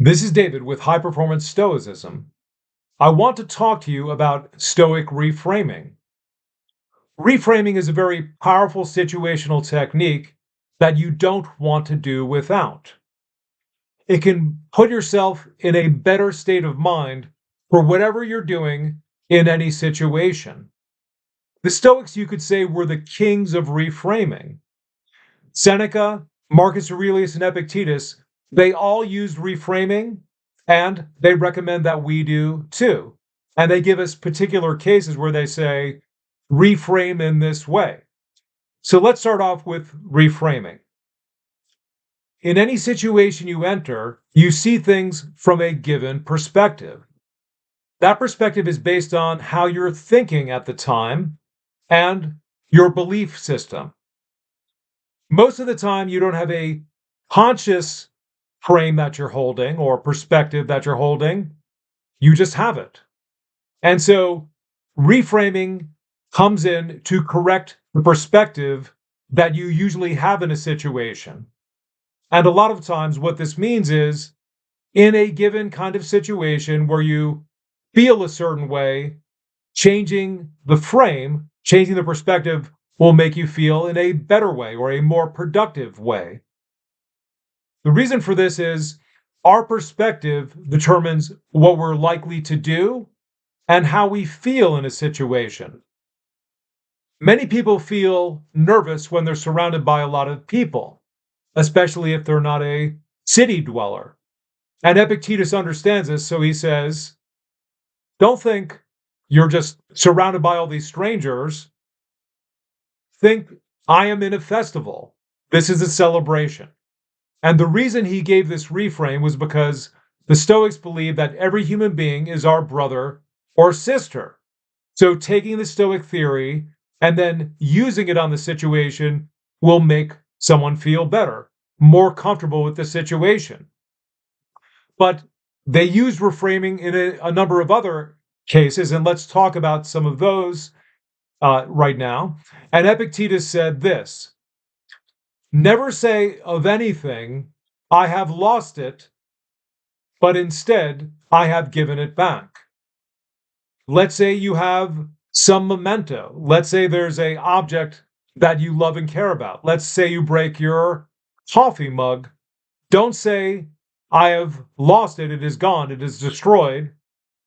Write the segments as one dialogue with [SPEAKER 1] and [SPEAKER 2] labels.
[SPEAKER 1] This is David with High Performance Stoicism. I want to talk to you about Stoic reframing. Reframing is a very powerful situational technique that you don't want to do without. It can put yourself in a better state of mind for whatever you're doing in any situation. The Stoics, you could say, were the kings of reframing. Seneca, Marcus Aurelius, and Epictetus, they all used reframing, and they recommend that we do too. And they give us particular cases where they say, reframe in this way. So let's start off with reframing. In any situation you enter, you see things from a given perspective. That perspective is based on how you're thinking at the time and your belief system. Most of the time, you don't have a conscious frame that you're holding or perspective that you're holding. You just have it. And so reframing comes in to correct the perspective that you usually have in a situation. And a lot of times, what this means is in a given kind of situation where you feel a certain way, changing the frame, changing the perspective will make you feel in a better way or a more productive way. The reason for this is our perspective determines what we're likely to do and how we feel in a situation. Many people feel nervous when they're surrounded by a lot of people, especially if they're not a city dweller. And Epictetus understands this, so he says, don't think you're just surrounded by all these strangers. Think, I am in a festival. This is a celebration. And the reason he gave this reframe was because the Stoics believe that every human being is our brother or sister. So taking the Stoic theory and then using it on the situation will make someone feel better, more comfortable with the situation. But they used reframing in a number of other cases, and let's talk about some of those right now. And Epictetus said this: never say of anything, I have lost it, but instead, I have given it back. Let's say you have some memento. Let's say there's an object that you love and care about. Let's say you break your coffee mug. Don't say, I have lost it, it is gone, it is destroyed.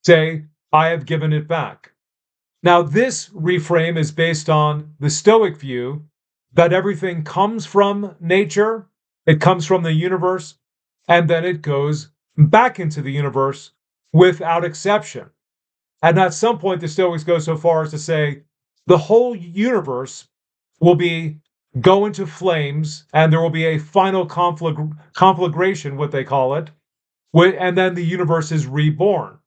[SPEAKER 1] Say, I have given it back. Now, this reframe is based on the Stoic view that everything comes from nature, it comes from the universe, and then it goes back into the universe without exception. And at some point, the Stoics go so far as to say the whole universe will go into flames, and there will be a final conflagration, what they call it, and then the universe is reborn.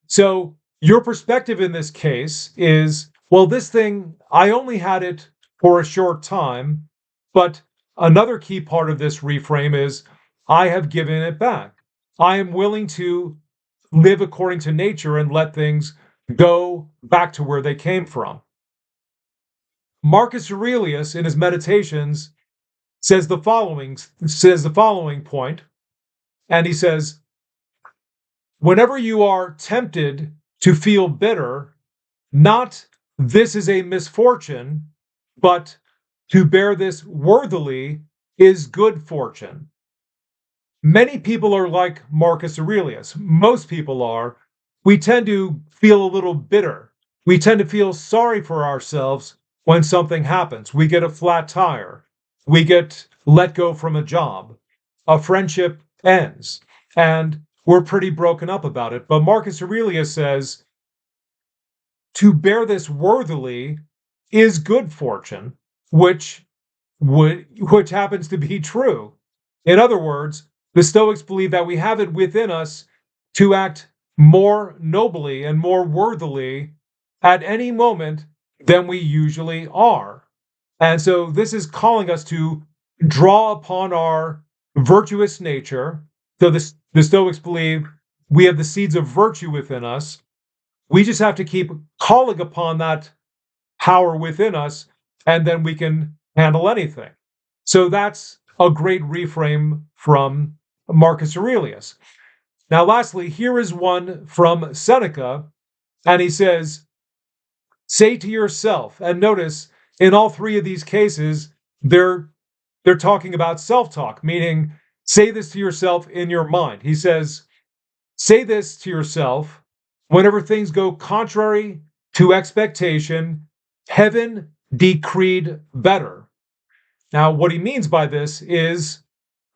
[SPEAKER 1] So your perspective in this case is, well, this thing, I only had it for a short time, but another key part of this reframe is, I have given it back. I am willing to live according to nature and let things go back to where they came from. Marcus Aurelius, in his Meditations, says the following point, and he says, whenever you are tempted to feel bitter, not this is a misfortune, but to bear this worthily is good fortune. Many people are like Marcus Aurelius. Most people are. We tend to feel a little bitter. We tend to feel sorry for ourselves when something happens. We get a flat tire. We get let go from a job. A friendship ends. And we're pretty broken up about it. But Marcus Aurelius says, to bear this worthily is good fortune, which happens to be true. In other words, the Stoics believe that we have it within us to act more nobly and more worthily at any moment than we usually are. And so this is calling us to draw upon our virtuous nature. So the Stoics believe we have the seeds of virtue within us. We just have to keep calling upon that power within us, and then we can handle anything. So that's a great reframe from Marcus Aurelius. Now, lastly, here is one from Seneca, and he says, say to yourself, and notice in all three of these cases, they're talking about self-talk, meaning say this to yourself in your mind. He says, say this to yourself whenever things go contrary to expectation, heaven decreed better. Now, what he means by this is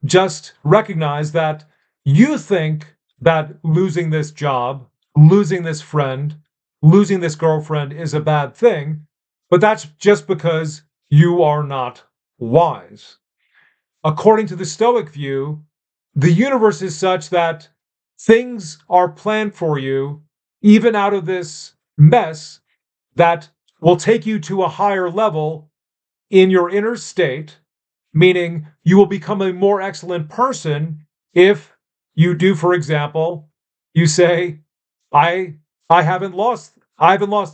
[SPEAKER 1] just recognize that you think that losing this job, losing this friend, losing this girlfriend is a bad thing, but that's just because you are not wise. According to the Stoic view, the universe is such that things are planned for you, even out of this mess, that will take you to a higher level in your inner state, meaning you will become a more excellent person if you do, for example, you say, I I haven't lost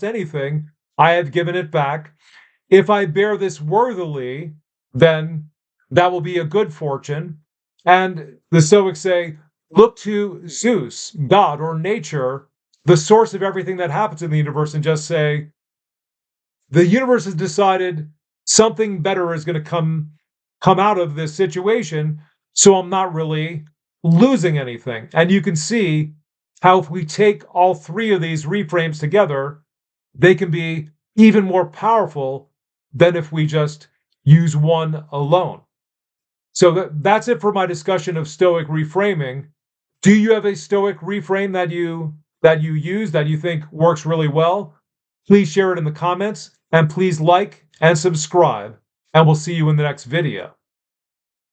[SPEAKER 1] anything. I have given it back. If I bear this worthily, then that will be a good fortune. And the Stoics say, look to Zeus, God, or nature, the source of everything that happens in the universe, and just say, the universe has decided something better is going to come out of this situation, so I'm not really losing anything. And you can see how if we take all three of these reframes together, they can be even more powerful than if we just use one alone. So that's it for my discussion of Stoic reframing. Do you have a Stoic reframe that you use that you think works really well? Please share it in the comments, and please like and subscribe, and we'll see you in the next video.